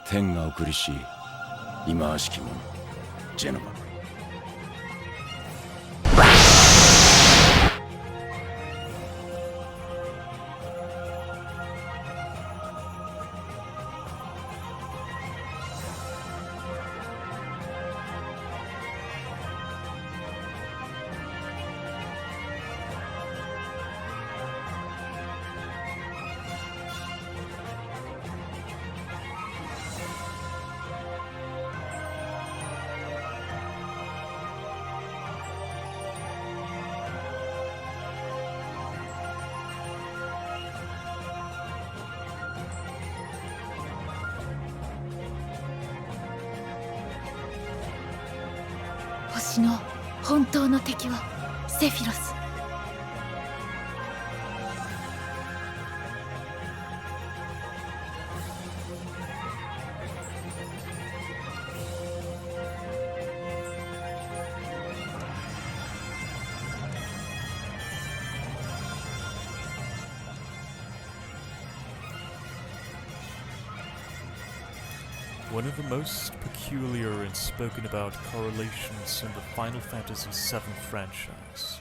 天が送りし忌まわしき者ジェノバ。星の本当の敵はセフィロス。One of the most peculiar and spoken about correlations in the Final Fantasy VII franchise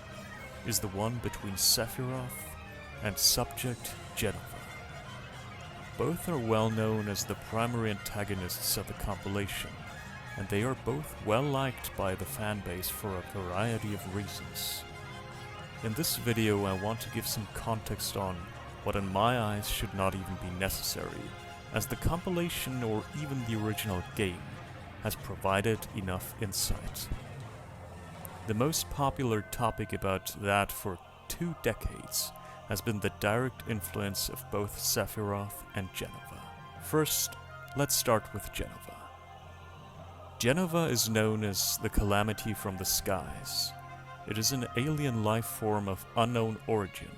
is the one between Sephiroth and subject Jenova. Both are well known as the primary antagonists of the compilation, and they are both well liked by the fanbase for a variety of reasons. In this video I want to give some context on what in my eyes should not even be necessary, as the compilation or even the original game has provided enough insight. The most popular topic about that for 2 decades has been the direct influence of both Sephiroth and Jenova. First, let's start with Jenova. Jenova is known as the Calamity from the Skies. It is an alien life form of unknown origin.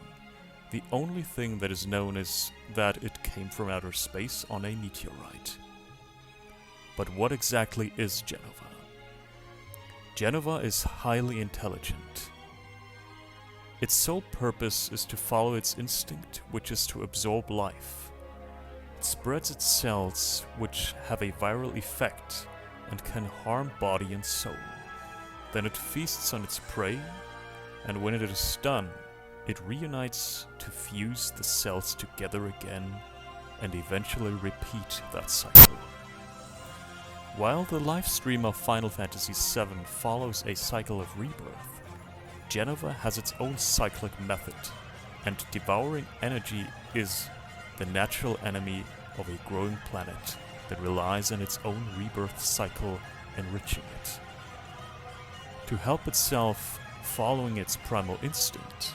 The only thing that is known is that it came from outer space on a meteorite. But what exactly is Jenova? Jenova is highly intelligent. Its sole purpose is to follow its instinct, which is to absorb life. It spreads its cells, which have a viral effect and can harm body and soul. Then it feasts on its prey, and when it is done, it reunites to fuse the cells together again and eventually repeat that cycle. While the lifestream of Final Fantasy VII follows a cycle of rebirth, Jenova has its own cyclic method, and devouring energy is the natural enemy of a growing planet that relies on its own rebirth cycle enriching it. To help itself following its primal instinct,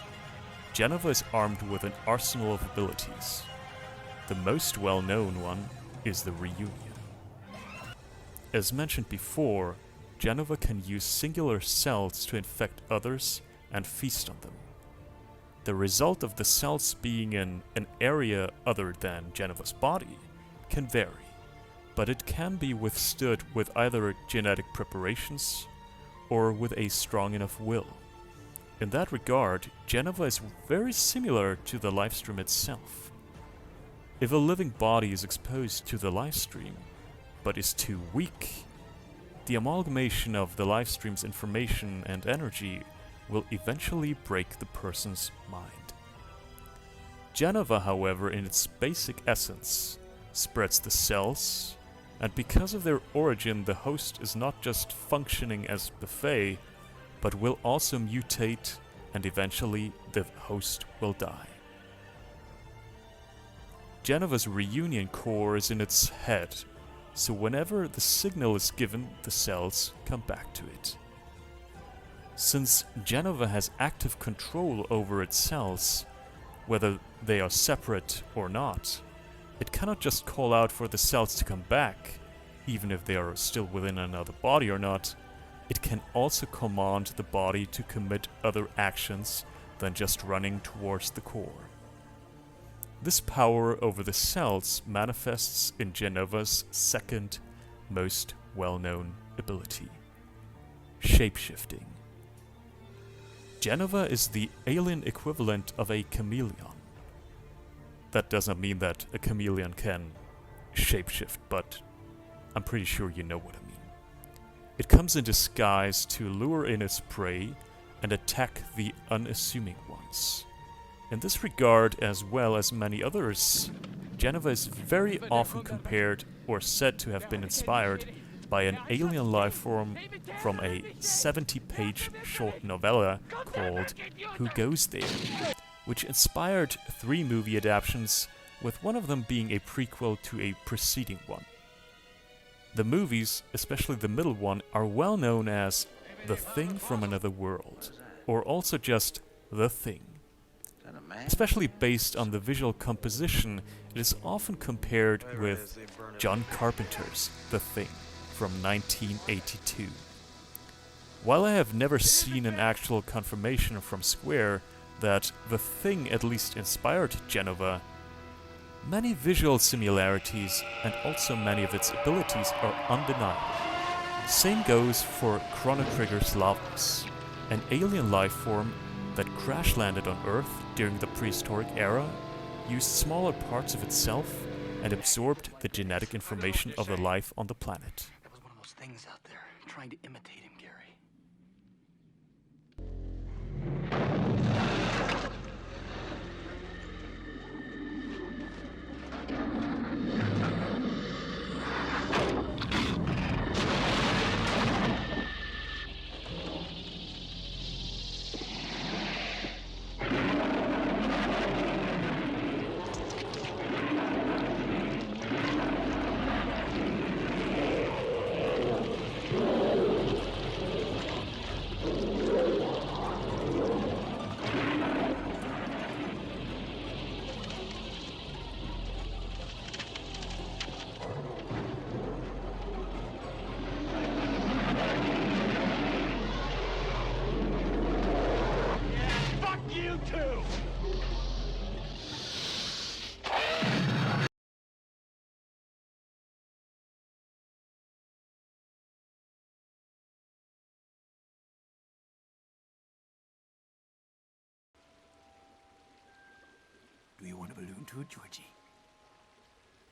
Jenova is armed with an arsenal of abilities. The most well-known one is the Reunion. As mentioned before, Jenova can use singular cells to infect others and feast on them. The result of the cells being in an area other than Jenova's body can vary, but it can be withstood with either genetic preparations or with a strong enough will. In that regard, Jenova is very similar to the lifestream itself. If a living body is exposed to the lifestream, but is too weak, the amalgamation of the lifestream's information and energy will eventually break the person's mind. Jenova, however, in its basic essence, spreads the cells, and because of their origin, the host is not just functioning as buffet, but will also mutate, and eventually the host will die. Jenova's Reunion core is in its head, so whenever the signal is given, the cells come back to it. Since Jenova has active control over its cells, whether they are separate or not, it cannot just call out for the cells to come back, even if they are still within another body or not. It can also command the body to commit other actions than just running towards the core. This power over the cells manifests in Jenova's second most well-known ability, shapeshifting. Jenova is the alien equivalent of a chameleon. That does not mean that a chameleon can shapeshift, but I'm pretty sure you know what I mean. It comes in disguise to lure in its prey and attack the unassuming ones. In this regard, as well as many others, Jenova is very often compared or said to have been inspired by an alien life form from a 70-page short novella called Who Goes There, which inspired 3 movie adaptations, with one of them being a prequel to a preceding one. The movies, especially the middle one, are well known as The Thing from Another World, or also just The Thing. Especially based on the visual composition, it is often compared with John Carpenter's The Thing from 1982. While I have never seen an actual confirmation from Square that The Thing at least inspired Jenova, many visual similarities and also many of its abilities are undeniable. Same goes for Chrono Trigger's Lavos, an alien life form that crash-landed on Earth during the prehistoric era, used smaller parts of itself, and absorbed the genetic information of the life on the planet. There was one of those things out there trying to imitate him, Gary. Do you want a balloon too, Georgie?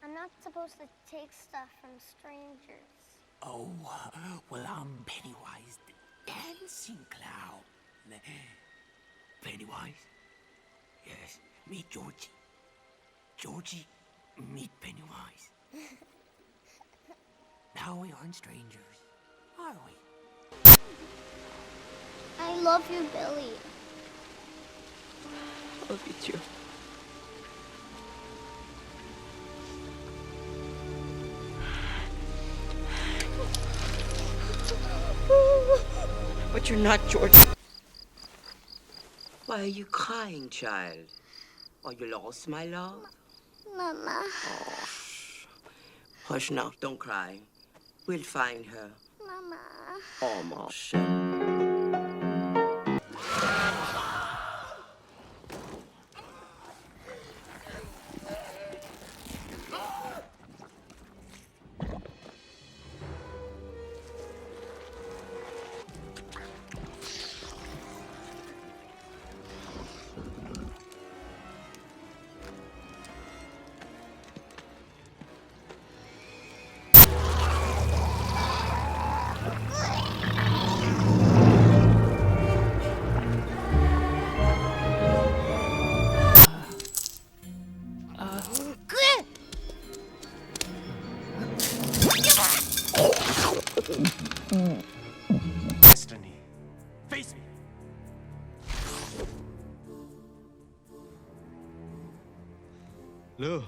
I'm not supposed to take stuff from strangers. Oh, well, I'm Pennywise, the dancing clown. Pennywise? Yes, meet Georgie. Georgie, meet Pennywise. Now we aren't strangers, are we? I love you, Billy. Love you too. But you're not Georgie. Why are you crying, child? Are you lost, my love? Mama. Oh, hush now, don't cry. We'll find her. Mama. Oh, mon cher. Destiny. Face me. Lou.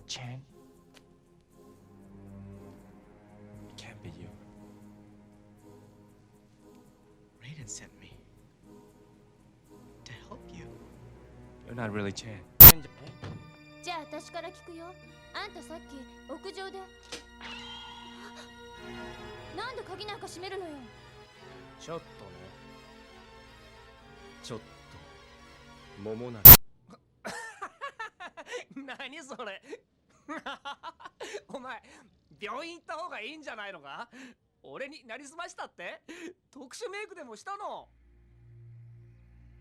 Chan? It can't be you. Raiden sent me to help you. You're not really Chan. じゃあ私から聞くよ。あんたさっき屋上でなんで鍵なんか閉めるのよ。ちょっとね。ちょっと。桃な何それお前病院行った方がいいんじゃないのか。俺になりすましたって。特殊メイクでもしたの。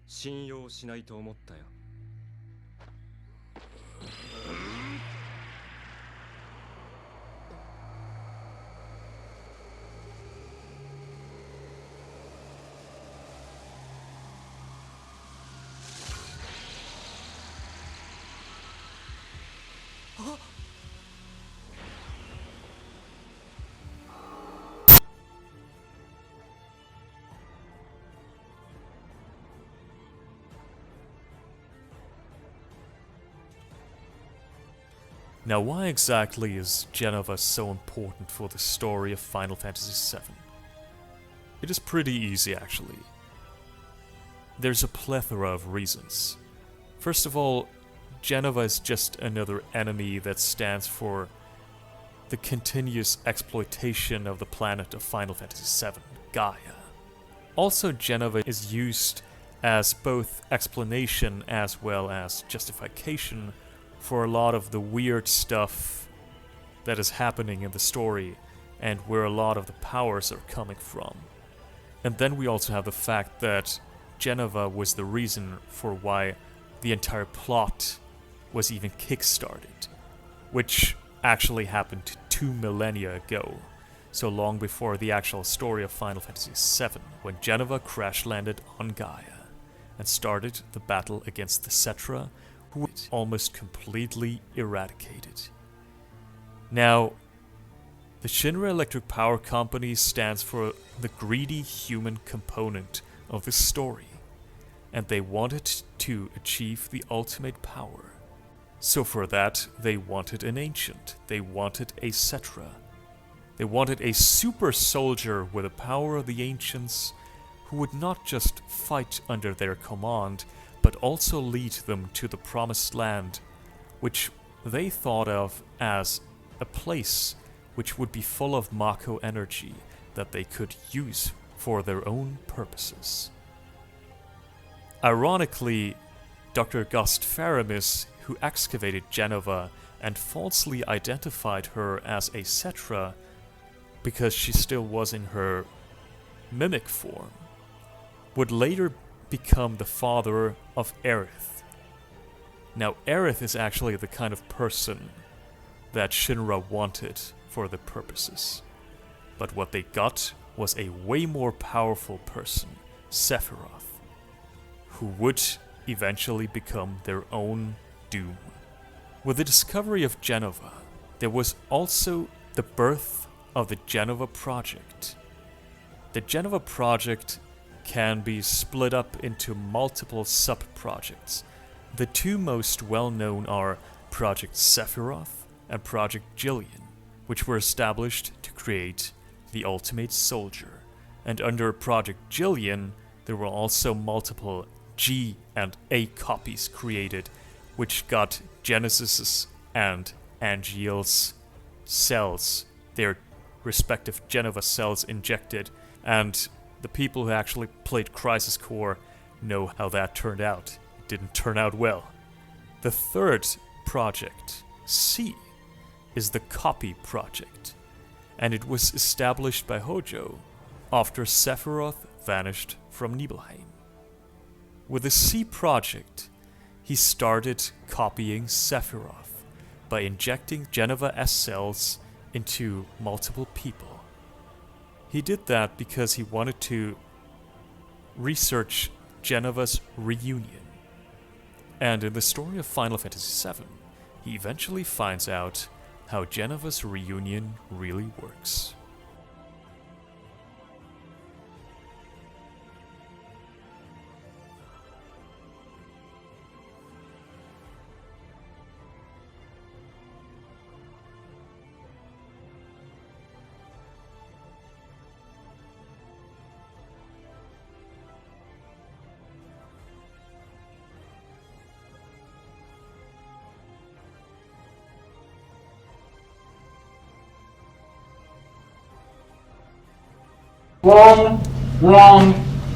信用しないと思ったよ。Now, why exactly is Jenova so important for the story of Final Fantasy VII? It is pretty easy, actually. There's a plethora of reasons. First of all, Jenova is just another enemy that stands for the continuous exploitation of the planet of Final Fantasy VII, Gaia. Also, Jenova is used as both explanation as well as justification for a lot of the weird stuff that is happening in the story and where a lot of the powers are coming from. And then we also have the fact that Jenova was the reason for why the entire plot was even kickstarted, which actually happened 2 millennia ago, so long before the actual story of Final Fantasy VII, when Jenova crash-landed on Gaia and started the battle against the Cetra, who was almost completely eradicated. Now, the Shinra Electric Power Company stands for the greedy human component of the story, and they wanted to achieve the ultimate power. So for that, they wanted an ancient, they wanted a Cetra. They wanted a super soldier with the power of the ancients who would not just fight under their command, but also lead them to the promised land, which they thought of as a place which would be full of Mako energy that they could use for their own purposes. Ironically, Dr. Gust Faramis, who excavated Jenova and falsely identified her as a Cetra because she still was in her mimic form, would later become the father of Aerith. Now, Aerith is actually the kind of person that Shinra wanted for the purposes. But what they got was a way more powerful person, Sephiroth, who would eventually become their own doom. With the discovery of Jenova, there was also the birth of the Jenova Project. The Jenova Project can be split up into multiple sub-projects. The two most well-known are Project Sephiroth and Project Jillian, which were established to create the Ultimate Soldier. And under Project Jillian, there were also multiple G and A copies created, which got Genesis's and Angeal's cells, their respective Jenova cells, injected, and the people who actually played Crisis Core know how that turned out. It didn't turn out well. The third project, C, is the Copy Project, and it was established by Hojo after Sephiroth vanished from Nibelheim. With the C project, he started copying Sephiroth by injecting Jenova S cells into multiple people. He did that because he wanted to research Jenova's reunion. And in the story of Final Fantasy VII, he eventually finds out how Jenova's reunion really works.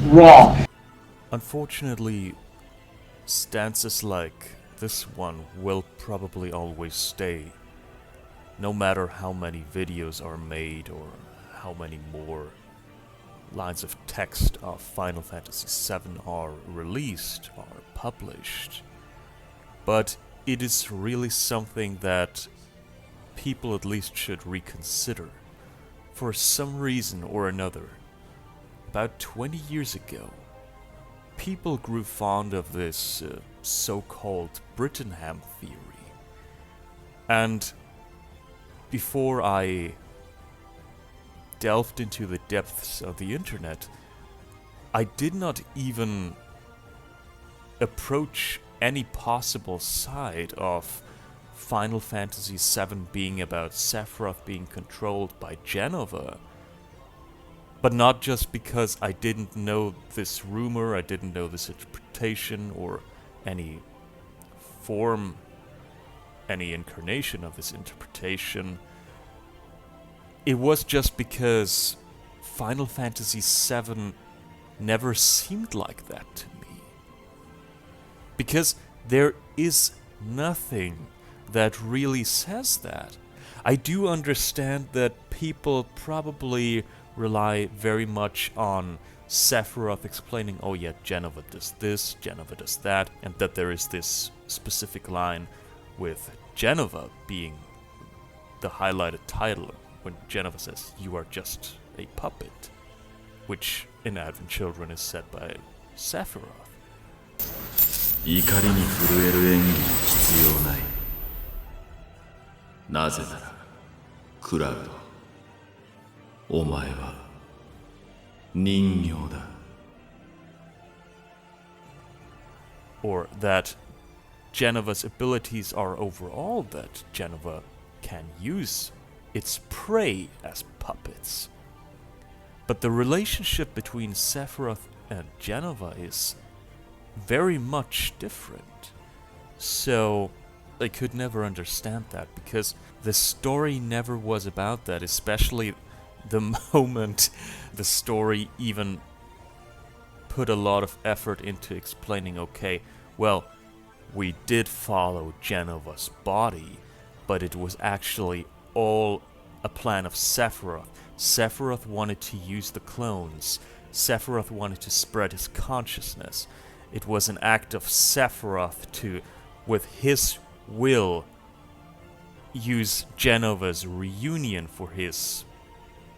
Wrong. Unfortunately, stances like this one will probably always stay, no matter how many videos are made or how many more lines of text of Final Fantasy VII are released or published. But it is really something that people at least should reconsider. For some reason or another, about 20 years ago, people grew fond of this so-called Brittenham theory. And before I delved into the depths of the internet, I did not even approach any possible side of Final Fantasy VII being about Sephiroth being controlled by Jenova. But not just because I didn't know this rumor, I didn't know this interpretation, or any form, any incarnation of this interpretation. It was just because Final Fantasy VII never seemed like that to me. Because there is nothing that really says that. I do understand that people probably rely very much on Sephiroth explaining, oh yeah, Jenova does this, Jenova does that, and that there is this specific line with Jenova being the highlighted title when Jenova says, "You are just a puppet," which in Advent Children is said by Sephiroth. 怒りに震える演技は必要ない。なぜなら、クラウド、お前は人形だ。 Or that Jenova's abilities are overall that Jenova can use its prey as puppets. But the relationship between Sephiroth and Jenova is very much different. So I could never understand that, because the story never was about that, especially the moment the story even put a lot of effort into explaining, okay, well, we did follow Jenova's body, but it was actually all a plan of Sephiroth. Sephiroth wanted to use the clones. Sephiroth wanted to spread his consciousness. It was an act of Sephiroth to, with his will, use Jenova's reunion for his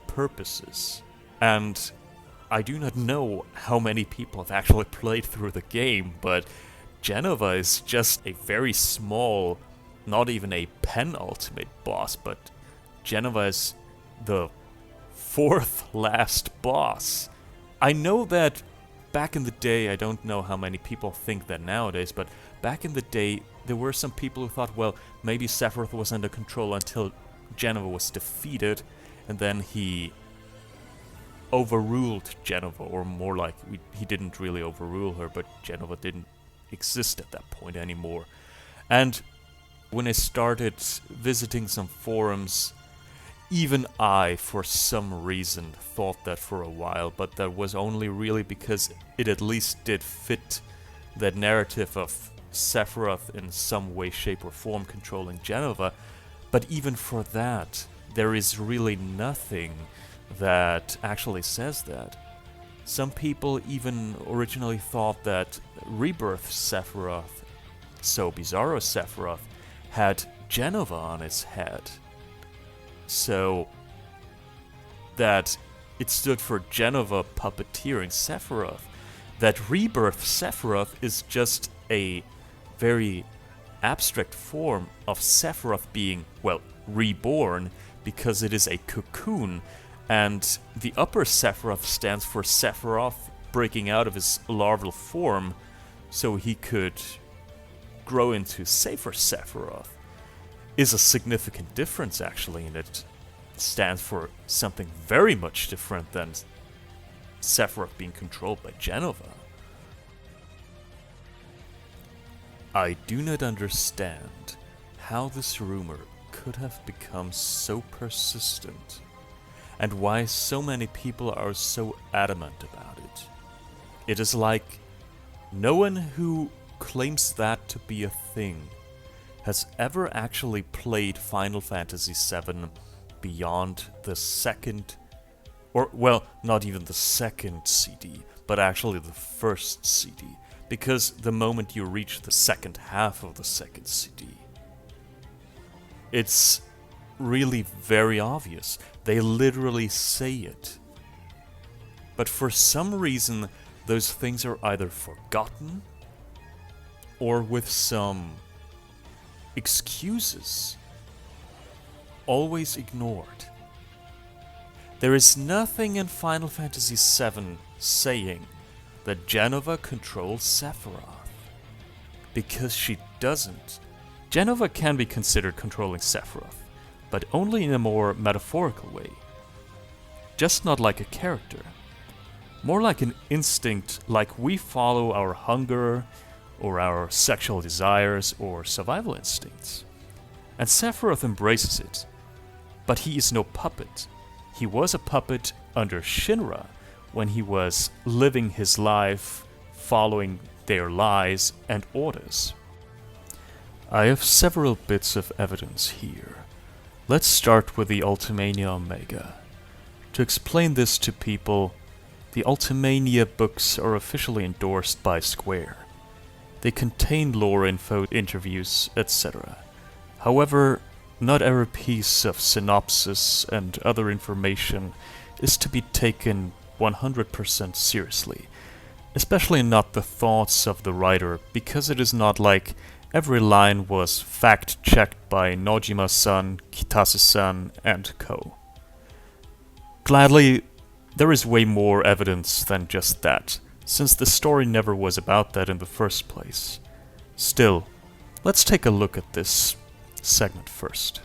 purposes. And I do not know how many people have actually played through the game, but Jenova is just a very small, not even a penultimate boss, but Jenova is the fourth last boss. I know that back in the day, I don't know how many people think that nowadays, but back in the day, there were some people who thought, well, maybe Sephiroth was under control until Jenova was defeated, and then he overruled Jenova, or more like, he didn't really overrule her, but Jenova didn't exist at that point anymore. And when I started visiting some forums, even I, for some reason, thought that for a while, but that was only really because it at least did fit that narrative of Sephiroth in some way, shape, or form controlling Jenova. But even for that, there is really nothing that actually says that. Some people even originally thought that Rebirth Sephiroth, so Bizarro Sephiroth, had Jenova on his head. So that it stood for Jenova puppeteering Sephiroth. That Rebirth Sephiroth is just a very abstract form of Sephiroth being, well, reborn, because it is a cocoon, and the upper Sephiroth stands for Sephiroth breaking out of his larval form so he could grow into safer Sephiroth. Is a significant difference, actually, and it stands for something very much different than Sephiroth being controlled by Jenova. I do not understand how this rumor could have become so persistent, and why so many people are so adamant about it. It is like no one who claims that to be a thing has ever actually played Final Fantasy VII beyond the second, or, well, not even the second CD, but actually the first CD, because the moment you reach the second half of the second CD, it's really very obvious. They literally say it. But for some reason, those things are either forgotten, or with some excuses, always ignored. There is nothing in Final Fantasy VII saying that Jenova controls Sephiroth, because she doesn't. Jenova can be considered controlling Sephiroth, but only in a more metaphorical way. Just not like a character. More like an instinct, like we follow our hunger, or our sexual desires, or survival instincts. And Sephiroth embraces it. But he is no puppet. He was a puppet under Shinra when he was living his life following their lies and orders. I have several bits of evidence here. Let's start with the Ultimania Omega. To explain this to people, the Ultimania books are officially endorsed by Square. They contain lore info, interviews, etc. However, not every piece of synopsis and other information is to be taken 100% seriously, especially not the thoughts of the writer, because it is not like every line was fact-checked by Nojima-san, Kitase-san, and co. Gladly, there is way more evidence than just that, since the story never was about that in the first place. Still, let's take a look at this segment first.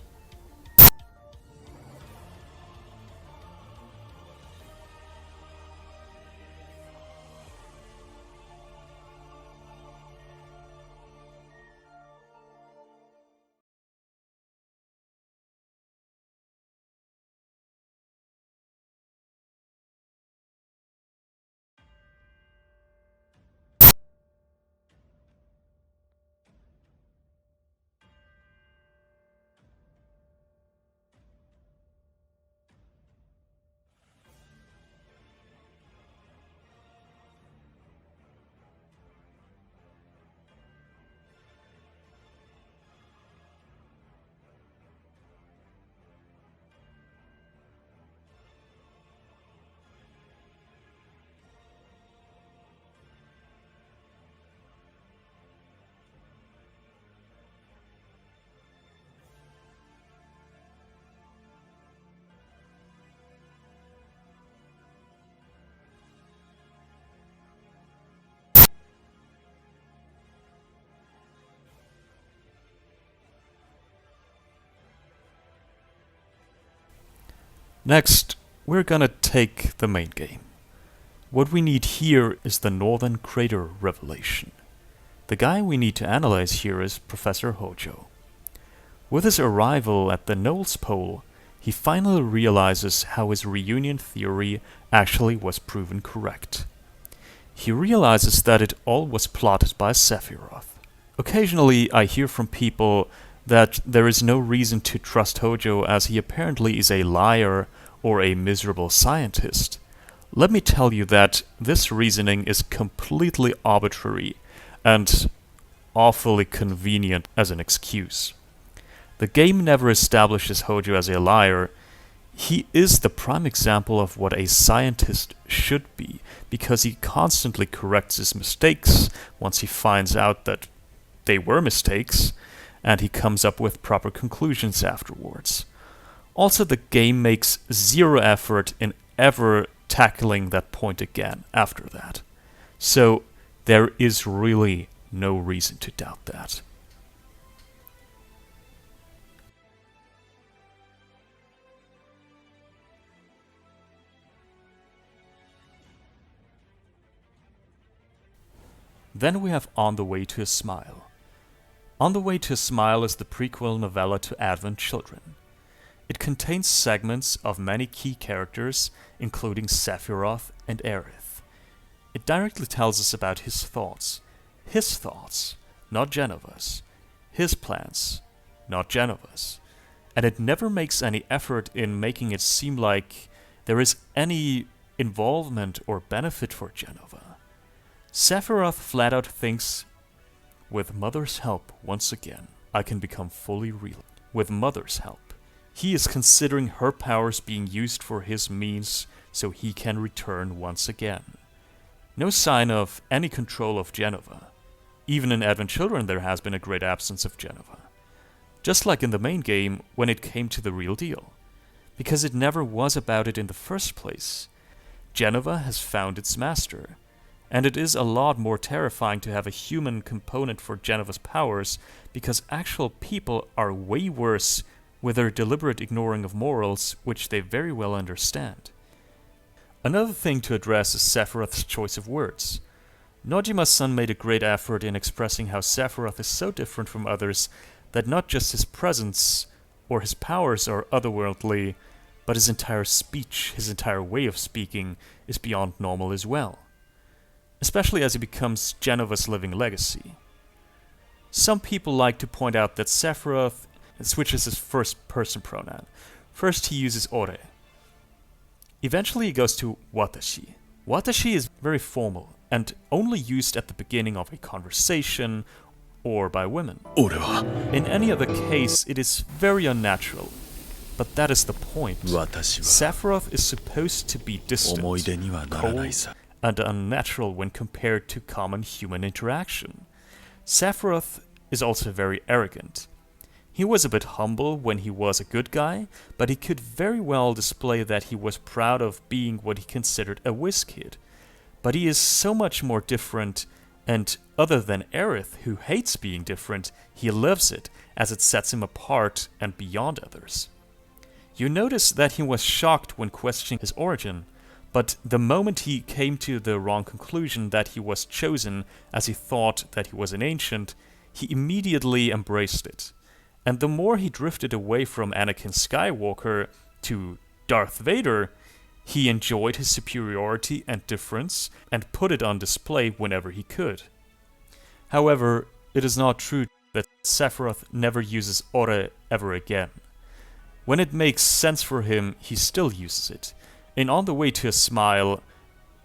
Next, we're gonna take the main game. What we need here is the Northern Crater revelation. The guy we need to analyze here is Professor Hojo. With his arrival at the Knowles Pole, he finally realizes how his reunion theory actually was proven correct. He realizes that it all was plotted by Sephiroth. Occasionally, I hear from people that there is no reason to trust Hojo as he apparently is a liar or a miserable scientist. Let me tell you that this reasoning is completely arbitrary and awfully convenient as an excuse. The game never establishes Hojo as a liar. He is the prime example of what a scientist should be, because he constantly corrects his mistakes once he finds out that they were mistakes, and he comes up with proper conclusions afterwards. Also, the game makes zero effort in ever tackling that point again after that. So, there is really no reason to doubt that. Then we have On the Way to a Smile. On the Way to a Smile is the prequel novella to Advent Children. It contains segments of many key characters, including Sephiroth and Aerith. It directly tells us about his thoughts, not Jenova's, his plans, not Jenova's, and it never makes any effort in making it seem like there is any involvement or benefit for Jenova. Sephiroth flat out thinks, with Mother's help, once again, I can become fully real. With Mother's help. He is considering her powers being used for his means so he can return once again. No sign of any control of Jenova. Even in Advent Children there has been a great absence of Jenova. Just like in the main game when it came to the real deal. Because it never was about it in the first place. Jenova has found its master. And it is a lot more terrifying to have a human component for Jenova's powers, because actual people are way worse with their deliberate ignoring of morals, which they very well understand. Another thing to address is Sephiroth's choice of words. Nojima-san made a great effort in expressing how Sephiroth is so different from others that not just his presence or his powers are otherworldly, but his entire speech, his entire way of speaking, is beyond normal as well. Especially as he becomes Jenova's living legacy. Some people like to point out that Sephiroth switches his first-person pronoun. First he uses ore. Eventually he goes to watashi. Watashi is very formal and only used at the beginning of a conversation or by women. In any other case, it is very unnatural. But that is the point. Sephiroth is supposed to be distant, cold, and unnatural when compared to common human interaction. Sephiroth is also very arrogant. He was a bit humble when he was a good guy, but he could very well display that he was proud of being what he considered a whiz kid. But he is so much more different, and other than Aerith, who hates being different, he loves it, as it sets him apart and beyond others. You notice that he was shocked when questioning his origin, but the moment he came to the wrong conclusion that he was chosen as he thought that he was an ancient, he immediately embraced it. And the more he drifted away from Anakin Skywalker to Darth Vader, he enjoyed his superiority and difference and put it on display whenever he could. However, it is not true that Sephiroth never uses ore ever again. When it makes sense for him, he still uses it. And on the way to a smile,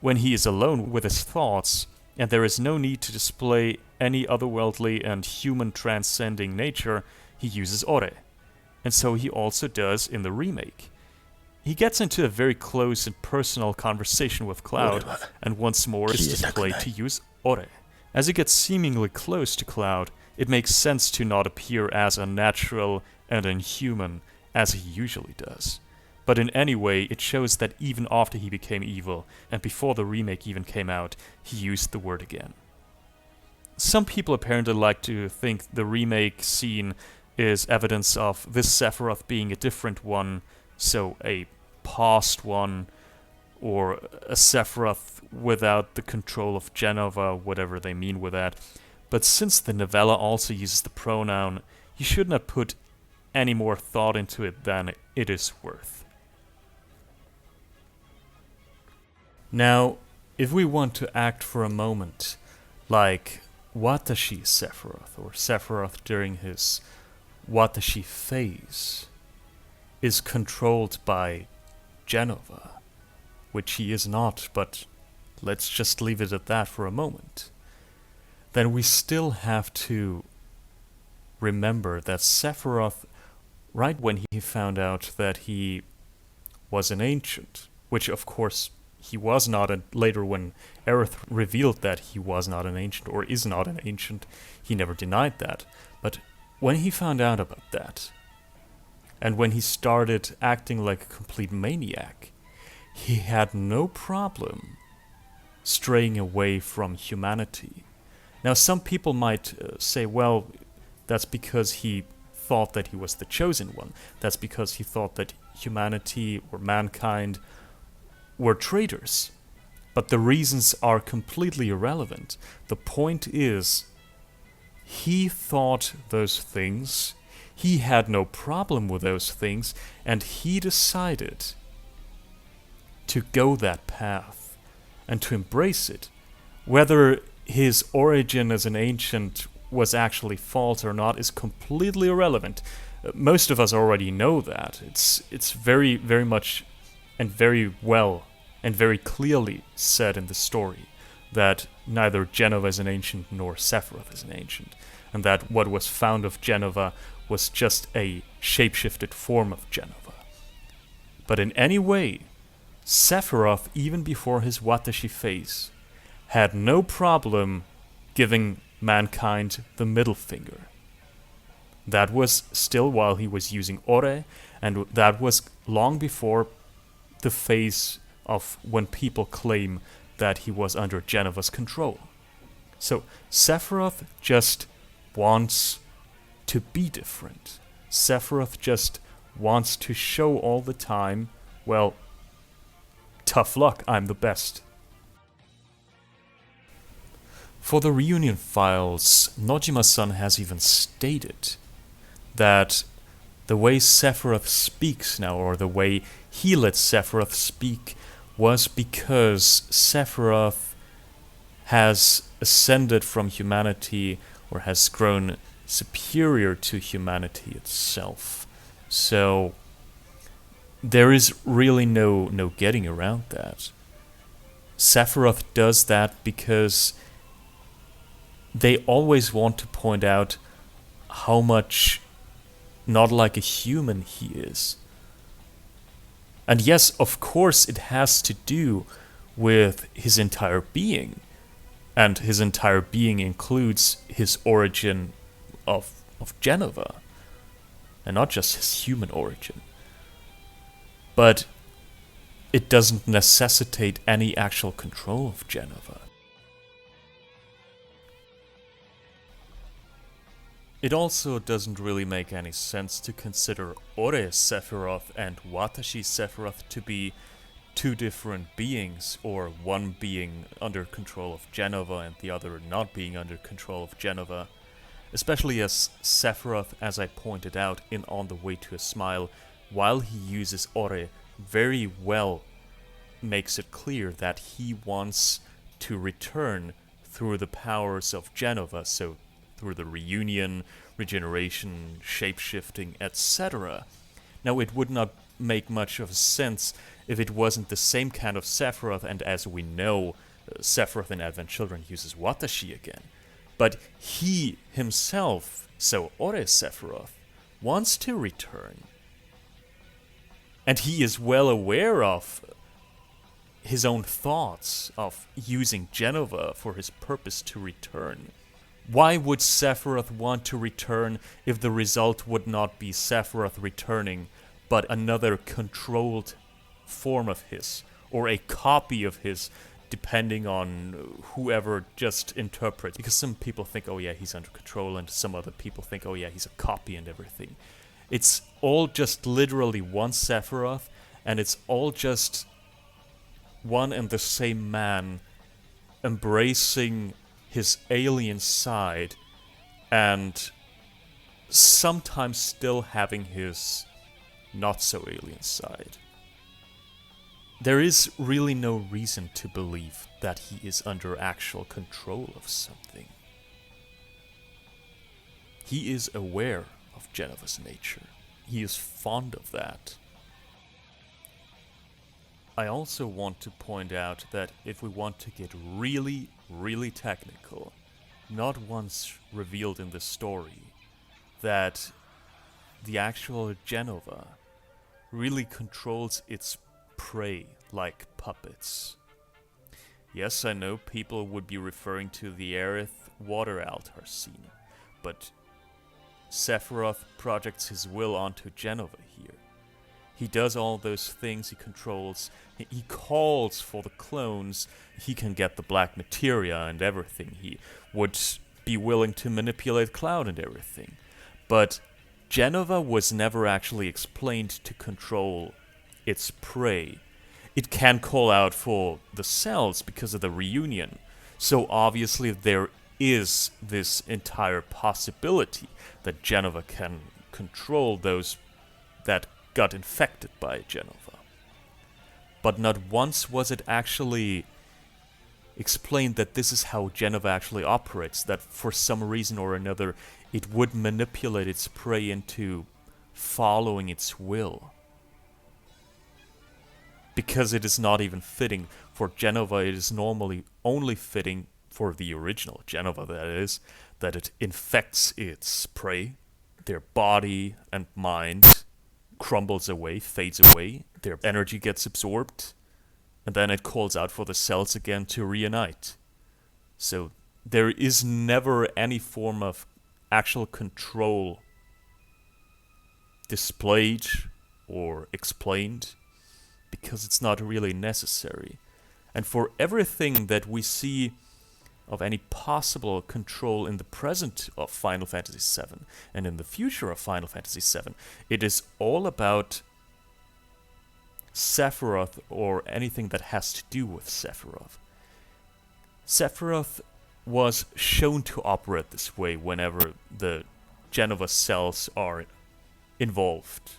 when he is alone with his thoughts, and there is no need to display any otherworldly and human transcending nature, he uses ore. And so he also does in the remake. He gets into a very close and personal conversation with Cloud, and once more is displayed to use ore. As he gets seemingly close to Cloud, it makes sense to not appear as unnatural and inhuman as he usually does. But in any way, it shows that even after he became evil, and before the remake even came out, he used the word again. Some people apparently like to think the remake scene is evidence of this Sephiroth being a different one, so a past one, or a Sephiroth without the control of Jenova, whatever they mean with that. But since the novella also uses the pronoun, you should not put any more thought into it than it is worth. Now, if we want to act for a moment like Watashi Sephiroth, or Sephiroth during his Watashi phase, is controlled by Jenova, which he is not, but let's just leave it at that for a moment, then we still have to remember that Sephiroth, right when he found out that he was an ancient, which of course he was not, and later when Aerith revealed that he was not an ancient, or is not an ancient, he never denied that. But when he found out about that, and when he started acting like a complete maniac, he had no problem straying away from humanity. Now some people might say, well, that's because he thought that he was the chosen one. That's because he thought that humanity or mankind were traitors. But the reasons are completely irrelevant. The point is, he thought those things, he had no problem with those things, and he decided to go that path and to embrace it. Whether his origin as an ancient was actually false or not is completely irrelevant. Most of us already know that. It's very, very much and very well and very clearly said in the story that neither Jenova is an ancient nor Sephiroth is an ancient, and that what was found of Jenova was just a shapeshifted form of Jenova. But in any way, Sephiroth, even before his Watashi phase, had no problem giving mankind the middle finger. That was still while he was using ore, and that was long before the phase of when people claim that he was under Jenova's control. So Sephiroth just wants to be different. Sephiroth just wants to show all the time, well, tough luck, I'm the best. For the reunion files, Nojima-san has even stated that the way Sephiroth speaks now, or the way he let Sephiroth speak, was because Sephiroth has ascended from humanity, or has grown superior to humanity itself. So there is really no getting around that. Sephiroth does that because they always want to point out how much not like a human he is. And yes, of course it has to do with his entire being. And his entire being includes his origin of Jenova. And not just his human origin. But it doesn't necessitate any actual control of Jenova. It also doesn't really make any sense to consider Ore Sephiroth and Watashi Sephiroth to be two different beings, or one being under control of Jenova and the other not being under control of Jenova. Especially as Sephiroth, as I pointed out in On the Way to a Smile, while he uses Ore, very well makes it clear that he wants to return through the powers of Jenova, so through the reunion, regeneration, shapeshifting, etc. Now, it would not make much of sense if it wasn't the same kind of Sephiroth, and as we know, Sephiroth in Advent Children uses Watashi again. But he himself, so Ore Sephiroth, wants to return. And he is well aware of his own thoughts of using Jenova for his purpose to return. Why would Sephiroth want to return if the result would not be Sephiroth returning, but another controlled form of his, or a copy of his, depending on whoever just interprets? Because some people think, oh yeah, he's under control, and some other people think, oh yeah, he's a copy and everything. It's all just literally one Sephiroth, and it's all just one and the same man embracing his alien side and sometimes still having his not so alien side. There is really no reason to believe that he is under actual control of something. He is aware of Jenova's nature. He is fond of that. I also want to point out that if we want to get really, really technical, not once revealed in the story, that the actual Jenova really controls its prey like puppets. Yes, I know people would be referring to the Aerith water altar scene, but Sephiroth projects his will onto Jenova here. He does all those things, he controls, he calls for the clones, he can get the black materia and everything, he would be willing to manipulate Cloud and everything. But Jenova was never actually explained to control its prey. It can call out for the cells because of the reunion, so obviously there is this entire possibility that Jenova can control those that got infected by Jenova. But not once was it actually explained that this is how Jenova actually operates, that for some reason or another it would manipulate its prey into following its will. Because it is not even fitting for Jenova, it is normally only fitting for the original Jenova, that is, that it infects its prey, their body and mind, crumbles away, fades away, their energy gets absorbed, and then it calls out for the cells again to reunite. So there is never any form of actual control displayed or explained, because it's not really necessary. And for everything that we see of any possible control in the present of Final Fantasy VII and in the future of Final Fantasy VII, it is all about Sephiroth or anything that has to do with Sephiroth. Sephiroth was shown to operate this way whenever the Jenova cells are involved.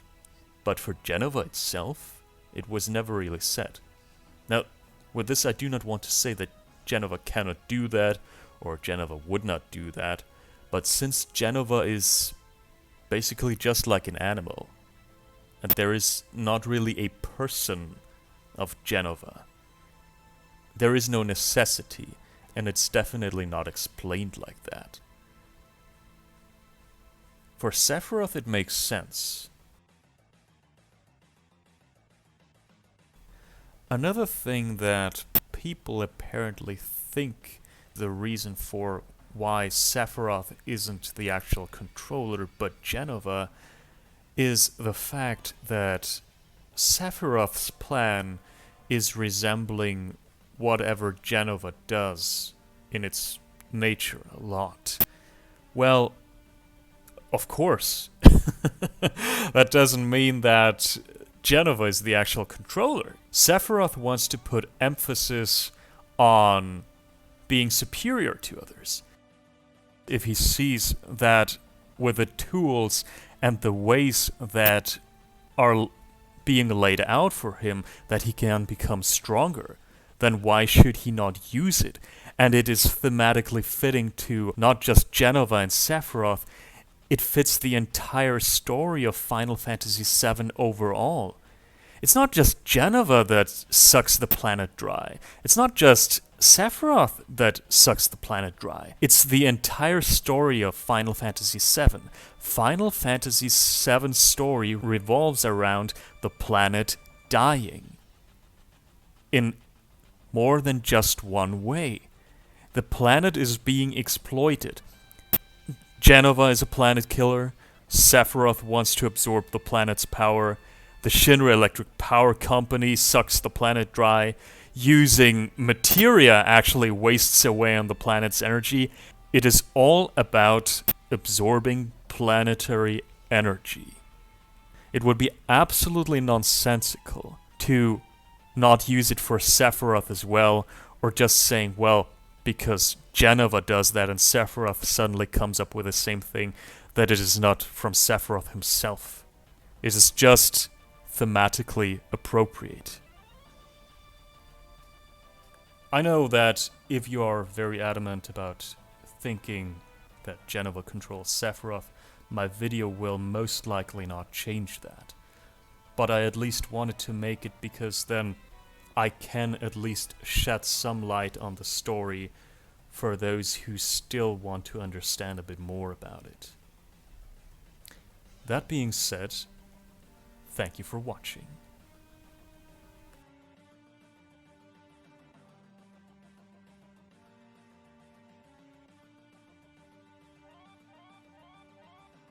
But for Jenova itself, it was never really said. Now, with this I do not want to say that Jenova cannot do that, or Jenova would not do that, but since Jenova is basically just like an animal, and there is not really a person of Jenova, there is no necessity, and it's definitely not explained like that. For Sephiroth it makes sense. Another thing that people apparently think the reason for why Sephiroth isn't the actual controller but Jenova is the fact that Sephiroth's plan is resembling whatever Jenova does in its nature a lot. Well, of course, that doesn't mean that Jenova is the actual controller. Sephiroth wants to put emphasis on being superior to others. If he sees that with the tools and the ways that are being laid out for him that he can become stronger, then why should he not use it? And it is thematically fitting to not just Jenova and Sephiroth, it fits the entire story of Final Fantasy VII overall. It's not just Jenova that sucks the planet dry. It's not just Sephiroth that sucks the planet dry. It's the entire story of Final Fantasy VII. Final Fantasy VII's story revolves around the planet dying. In more than just one way. The planet is being exploited. Jenova is a planet killer. Sephiroth wants to absorb the planet's power. The Shinra Electric Power Company sucks the planet dry. Using materia actually wastes away on the planet's energy. It is all about absorbing planetary energy. It would be absolutely nonsensical to not use it for Sephiroth as well, or just saying, well, because Jenova does that and Sephiroth suddenly comes up with the same thing, that it is not from Sephiroth himself. It is just thematically appropriate. I know that if you are very adamant about thinking that Jenova controls Sephiroth, my video will most likely not change that. But I at least wanted to make it because then I can at least shed some light on the story for those who still want to understand a bit more about it. That being said, thank you for watching.